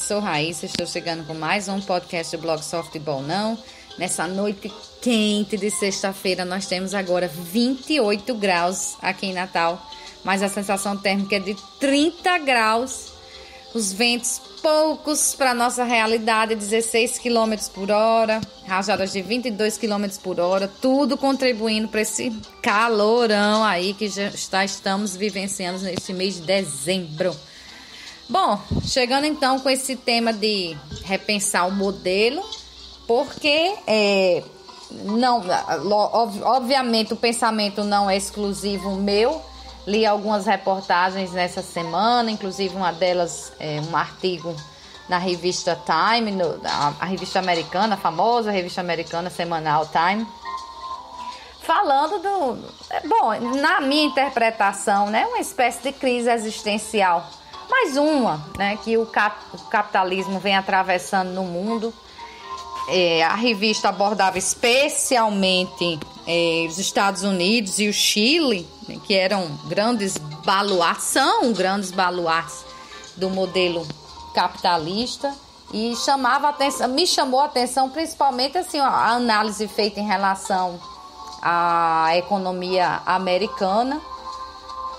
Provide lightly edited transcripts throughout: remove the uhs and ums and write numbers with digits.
sou Raíssa, estou chegando com mais um podcast do blog Softball Não. Nessa noite quente de sexta-feira, nós temos agora 28 graus aqui em Natal, mas a sensação térmica é de 30 graus. Os ventos poucos para nossa realidade, 16 km por hora, rajadas de 22 km por hora, tudo contribuindo para esse calorão aí que já estamos vivenciando neste mês de dezembro. Bom, chegando então com esse tema de repensar o modelo, porque obviamente o pensamento não é exclusivo meu. Li algumas reportagens nessa semana, inclusive uma delas um artigo na revista Time, a revista americana, a famosa revista americana semanal Time, falando na minha interpretação, né, uma espécie de crise existencial. Mais uma, né, que o capitalismo vem atravessando no mundo. A revista abordava especialmente os Estados Unidos e o Chile, né, que eram grandes baluartes do modelo capitalista, e me chamou a atenção principalmente assim, a análise feita em relação à economia americana.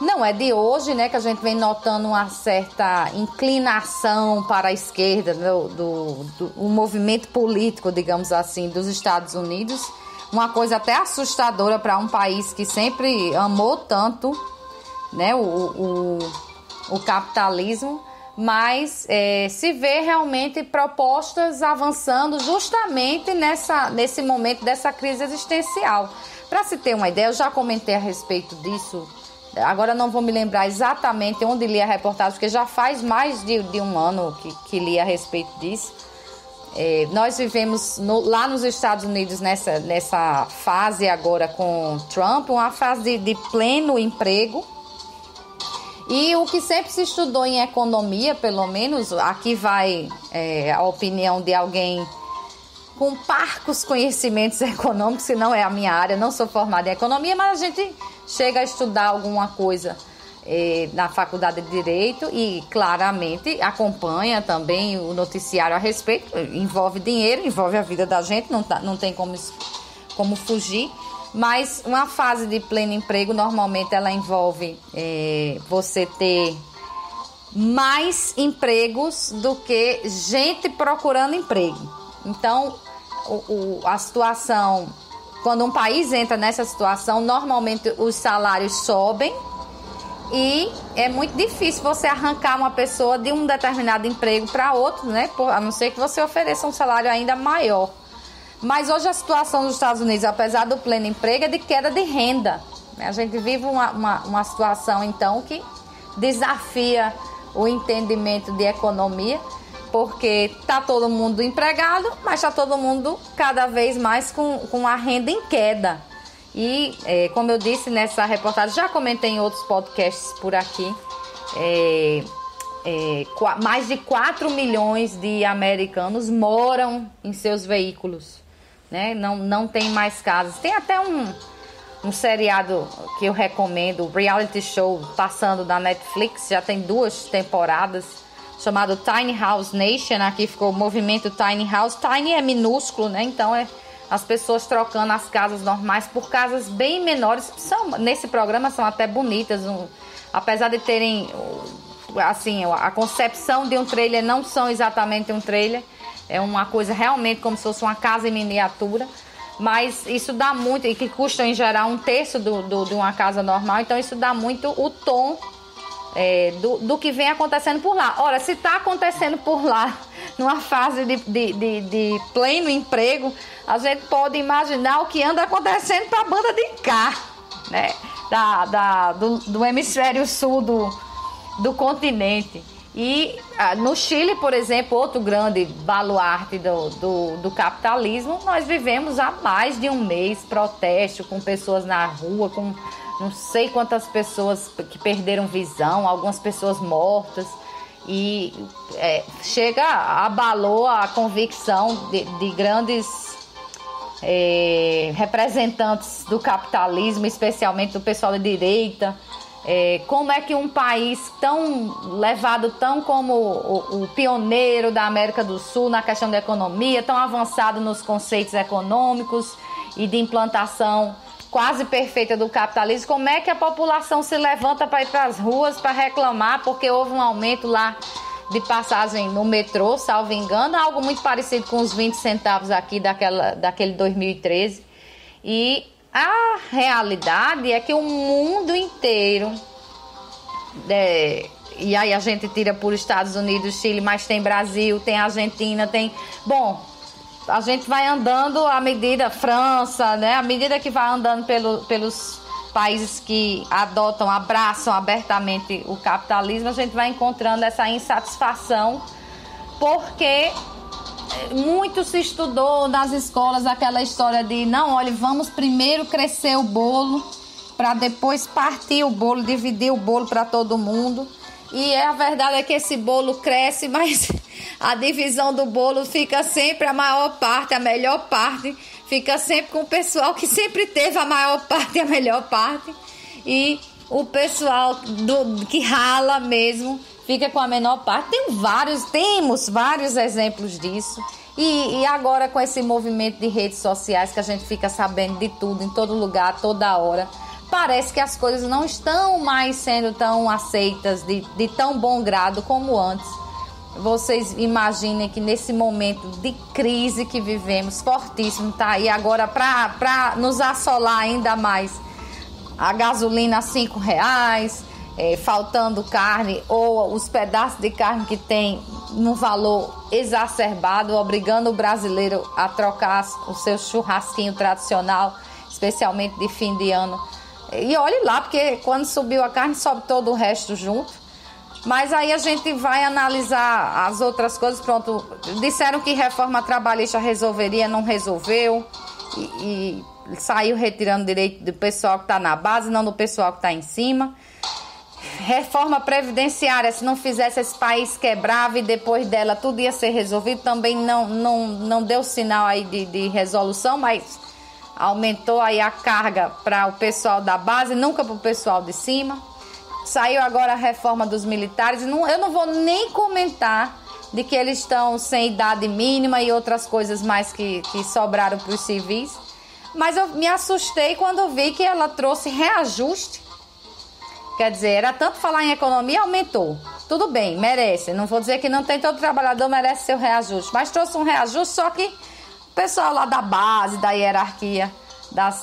Não é de hoje, né, que a gente vem notando uma certa inclinação para a esquerda do movimento político, digamos assim, dos Estados Unidos. Uma coisa até assustadora para um país que sempre amou tanto, né, o capitalismo, mas se vê realmente propostas avançando justamente nesse momento dessa crise existencial. Para se ter uma ideia, eu já comentei a respeito disso. Agora não vou me lembrar exatamente onde li a reportagem, porque já faz mais de um ano que li a respeito disso. Nós vivemos lá nos Estados Unidos nessa fase agora com Trump, uma fase de pleno emprego. E o que sempre se estudou em economia, pelo menos, aqui vai a opinião de alguém com parcos conhecimentos econômicos, se não é a minha área, não sou formada em economia, mas a gente chega a estudar alguma coisa na faculdade de Direito e claramente acompanha também o noticiário a respeito. Envolve dinheiro, envolve a vida da gente, não tem como fugir, mas uma fase de pleno emprego normalmente ela envolve você ter mais empregos do que gente procurando emprego. Então a situação, quando um país entra nessa situação, normalmente os salários sobem e é muito difícil você arrancar uma pessoa de um determinado emprego para outro, né? A não ser que você ofereça um salário ainda maior. Mas hoje a situação dos Estados Unidos, apesar do pleno emprego, é de queda de renda. A gente vive uma situação, então, que desafia o entendimento de economia, porque está todo mundo empregado, mas está todo mundo cada vez mais com a renda em queda. E, como eu disse nessa reportagem, já comentei em outros podcasts por aqui, mais de 4 milhões de americanos moram em seus veículos, né? Não tem mais casas. Tem até um seriado que eu recomendo, o reality show passando da Netflix, já tem 2 temporadas, chamado Tiny House Nation. Aqui ficou o movimento Tiny House. Tiny é minúsculo, né? Então as pessoas trocando as casas normais por casas bem menores. Nesse programa são até bonitas, apesar de terem assim, a concepção de um trailer, não são exatamente um trailer, é uma coisa realmente como se fosse uma casa em miniatura, mas isso dá muito, e que custa em geral 1/3 de uma casa normal. Então isso dá muito o tom do que vem acontecendo por lá. Ora, se está acontecendo por lá numa fase de pleno emprego, a gente pode imaginar o que anda acontecendo para a banda de cá, né? Do hemisfério sul do continente. E no Chile, por exemplo, outro grande baluarte do capitalismo, nós vivemos há mais de um mês protesto com pessoas na rua, com não sei quantas pessoas que perderam visão, algumas pessoas mortas, e abalou a convicção de grandes representantes do capitalismo, especialmente do pessoal da direita, Como é que um país tão levado, tão como o pioneiro da América do Sul na questão da economia, tão avançado nos conceitos econômicos e de implantação quase perfeita do capitalismo, como é que a população se levanta para ir para as ruas para reclamar porque houve um aumento lá de passagem no metrô, salvo engano, algo muito parecido com os 20 centavos aqui daquele 2013. E a realidade é que o mundo inteiro, e aí a gente tira por Estados Unidos, Chile, mas tem Brasil, tem Argentina, tem... Bom, a gente vai andando à medida, França, né? À medida que vai andando pelos países que abraçam abertamente o capitalismo, a gente vai encontrando essa insatisfação, porque muito se estudou nas escolas aquela história de, não, olha, vamos primeiro crescer o bolo, para depois partir o bolo, dividir o bolo para todo mundo. E a verdade é que esse bolo cresce, mas a divisão do bolo fica sempre a maior parte, a melhor parte, fica sempre com o pessoal que sempre teve a maior parte e a melhor parte. E o pessoal que rala mesmo fica com a menor parte. Temos vários exemplos disso. E agora com esse movimento de redes sociais que a gente fica sabendo de tudo, em todo lugar, toda hora, parece que as coisas não estão mais sendo tão aceitas de tão bom grado como antes. Vocês imaginem que nesse momento de crise que vivemos, fortíssimo, tá aí agora para nos assolar ainda mais, a gasolina a R$5, faltando carne, ou os pedaços de carne que tem num valor exacerbado, obrigando o brasileiro a trocar o seu churrasquinho tradicional, especialmente de fim de ano. E olhe lá, porque quando subiu a carne, sobe todo o resto junto. Mas aí a gente vai analisar as outras coisas. Pronto, disseram que reforma trabalhista resolveria, não resolveu. E saiu retirando direito do pessoal que está na base, não do pessoal que está em cima. Reforma previdenciária, se não fizesse, esse país quebrava e depois dela tudo ia ser resolvido. Também não deu sinal aí de resolução, mas aumentou aí a carga para o pessoal da base, nunca para o pessoal de cima. Saiu agora a reforma dos militares. Eu não vou nem comentar de que eles estão sem idade mínima e outras coisas mais que sobraram para os civis. Mas eu me assustei quando vi que ela trouxe reajuste. Quer dizer, era tanto falar em economia, aumentou. Tudo bem, merece. Não vou dizer que não tem, todo trabalhador merece seu reajuste. Mas trouxe um reajuste, só que o pessoal lá da base, da hierarquia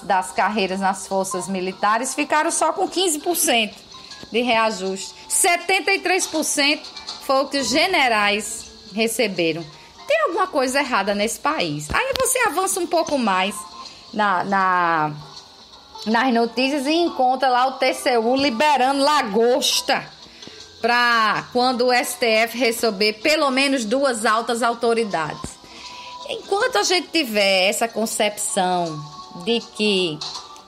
das carreiras nas forças militares, ficaram só com 15% de reajuste. 73% foi o que os generais receberam. Tem alguma coisa errada nesse país. Aí você avança um pouco mais nas notícias e encontra lá o TCU liberando lagosta para quando o STF receber pelo menos 2 altas autoridades. Enquanto a gente tiver essa concepção de que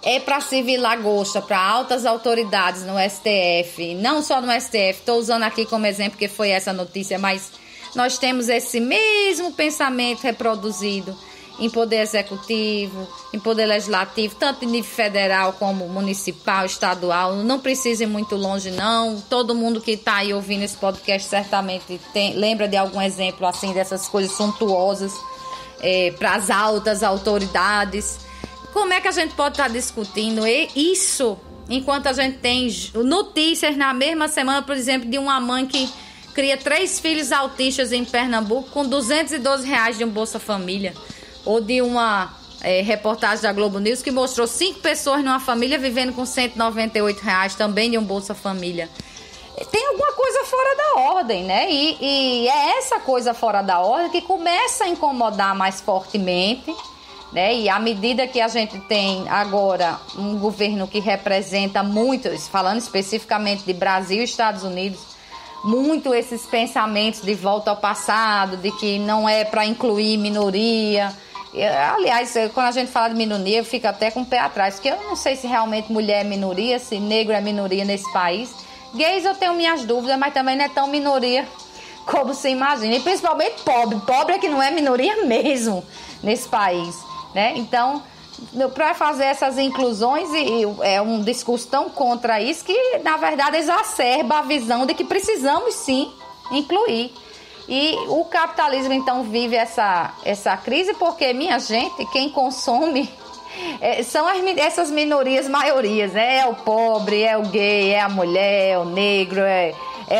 é para servir lagosta para altas autoridades no STF, não só no STF, estou usando aqui como exemplo que foi essa notícia, mas nós temos esse mesmo pensamento reproduzido em poder executivo, em poder legislativo, tanto em nível federal como municipal, estadual. Não precisa ir muito longe, não. Todo mundo que está aí ouvindo esse podcast certamente lembra de algum exemplo assim dessas coisas suntuosas para as altas autoridades. Como é que a gente pode estar discutindo isso enquanto a gente tem notícias na mesma semana, por exemplo, de uma mãe que cria 3 filhos autistas em Pernambuco com R$212 de um Bolsa Família? Ou de uma reportagem da Globo News que mostrou 5 pessoas numa família vivendo com R$198 também de um Bolsa Família. Tem alguma coisa fora da ordem, né? E é essa coisa fora da ordem que começa a incomodar mais fortemente, né? E à medida que a gente tem agora um governo que representa muito, falando especificamente de Brasil e Estados Unidos, muito esses pensamentos de volta ao passado, de que não é para incluir minoria. Aliás, quando a gente fala de minoria, eu fico até com o pé atrás, porque eu não sei se realmente mulher é minoria, se negro é minoria nesse país. Gays eu tenho minhas dúvidas, mas também não é tão minoria como se imagina. E principalmente pobre. Pobre é que não é minoria mesmo nesse país, né? Então, para fazer essas inclusões, e é um discurso tão contra isso que, na verdade, exacerba a visão de que precisamos sim incluir. E o capitalismo, então, vive essa crise porque, minha gente, quem consome são essas minorias maiorias, né? É o pobre, é o gay, é a mulher, é o negro, é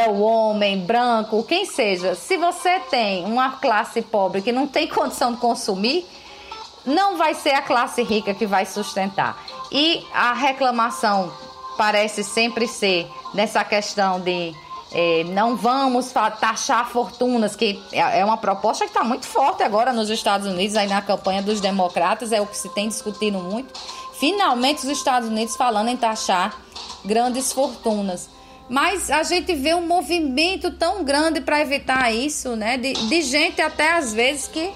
o homem branco, quem seja. Se você tem uma classe pobre que não tem condição de consumir, não vai ser a classe rica que vai sustentar. E a reclamação parece sempre ser nessa questão de não vamos taxar fortunas, que é uma proposta que está muito forte agora nos Estados Unidos, aí na campanha dos democratas, é o que se tem discutido muito. Finalmente os Estados Unidos falando em taxar grandes fortunas. Mas a gente vê um movimento tão grande para evitar isso, né? De gente até às vezes que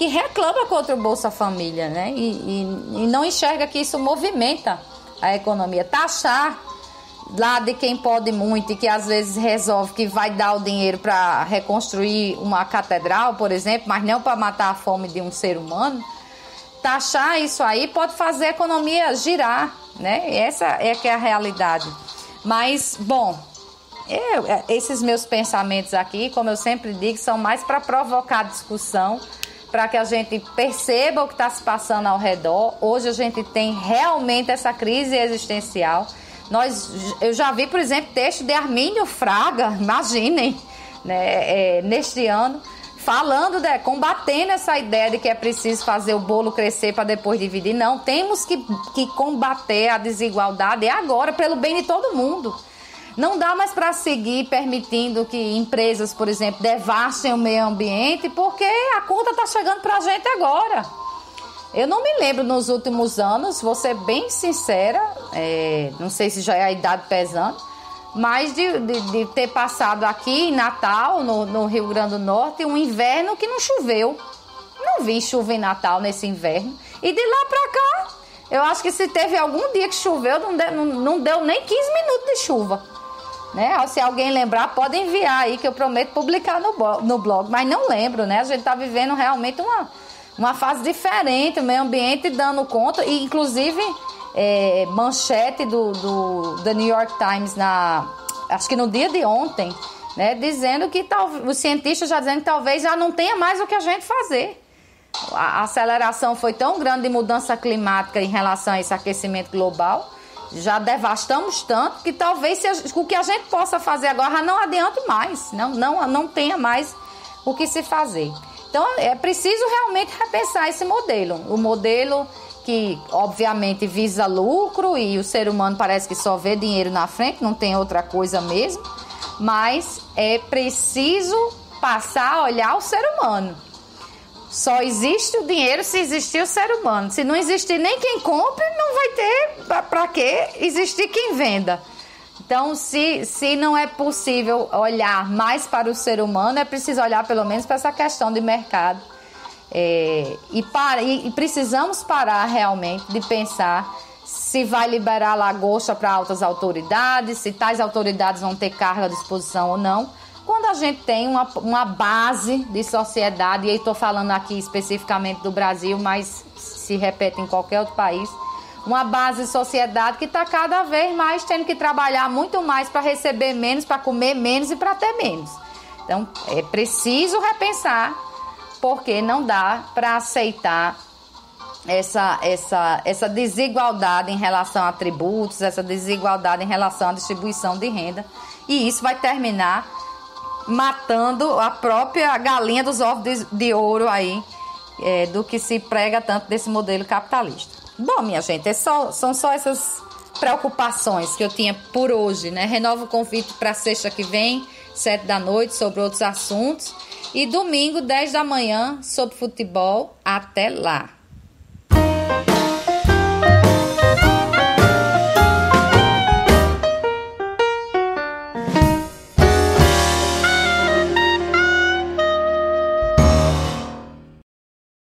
reclama contra o Bolsa Família, né? E não enxerga que isso movimenta a economia. Taxar lá de quem pode muito e que às vezes resolve que vai dar o dinheiro para reconstruir uma catedral, por exemplo, mas não para matar a fome de um ser humano. Taxar isso aí pode fazer a economia girar, né? Essa é que é a realidade. Mas, bom, esses meus pensamentos aqui, como eu sempre digo, são mais para provocar discussão, para que a gente perceba o que está se passando ao redor. Hoje a gente tem realmente essa crise existencial. Eu já vi, por exemplo, texto de Armínio Fraga, imaginem, né, neste ano, falando, combatendo essa ideia de que é preciso fazer o bolo crescer para depois dividir. Não, temos que combater a desigualdade agora, pelo bem de todo mundo. Não dá mais para seguir permitindo que empresas, por exemplo, devastem o meio ambiente, porque a conta está chegando para a gente agora. Eu não me lembro nos últimos anos, vou ser bem sincera, não sei se já é a idade pesando, mas de ter passado aqui em Natal, no Rio Grande do Norte, um inverno que não choveu. Não vi chuva em Natal nesse inverno. E de lá para cá, eu acho que se teve algum dia que choveu, não deu nem 15 minutos de chuva. Né? Se alguém lembrar, pode enviar aí, que eu prometo publicar no blog. Mas não lembro, né? A gente está vivendo realmente uma fase diferente, o meio ambiente dando conta, e inclusive manchete do The New York Times, acho que no dia de ontem, né, dizendo que os cientistas já dizendo que talvez já não tenha mais o que a gente fazer. A aceleração foi tão grande de mudança climática em relação a esse aquecimento global, já devastamos tanto que talvez o que a gente possa fazer agora não adiante mais, não tenha mais o que se fazer. Então, é preciso realmente repensar esse modelo. O modelo que, obviamente, visa lucro e o ser humano parece que só vê dinheiro na frente, não tem outra coisa mesmo. Mas é preciso passar a olhar o ser humano. Só existe o dinheiro se existir o ser humano. Se não existir nem quem compre, não vai ter para que existir quem venda. Então, se não é possível olhar mais para o ser humano, é preciso olhar pelo menos para essa questão de mercado. E precisamos parar realmente de pensar se vai liberar lagosta para altas autoridades, se tais autoridades vão ter carga à disposição ou não. Quando a gente tem uma base de sociedade, e aí estou falando aqui especificamente do Brasil, mas se repete em qualquer outro país, uma base de sociedade que está cada vez mais tendo que trabalhar muito mais para receber menos, para comer menos e para ter menos. Então, é preciso repensar, porque não dá para aceitar essa desigualdade em relação a tributos, essa desigualdade em relação à distribuição de renda. E isso vai terminar matando a própria galinha dos ovos de ouro aí, do que se prega tanto desse modelo capitalista. Bom, minha gente, são só essas preocupações que eu tinha por hoje, né? Renovo o convite para sexta que vem, 7 da noite, sobre outros assuntos. E domingo, 10 da manhã, sobre futebol. Até lá!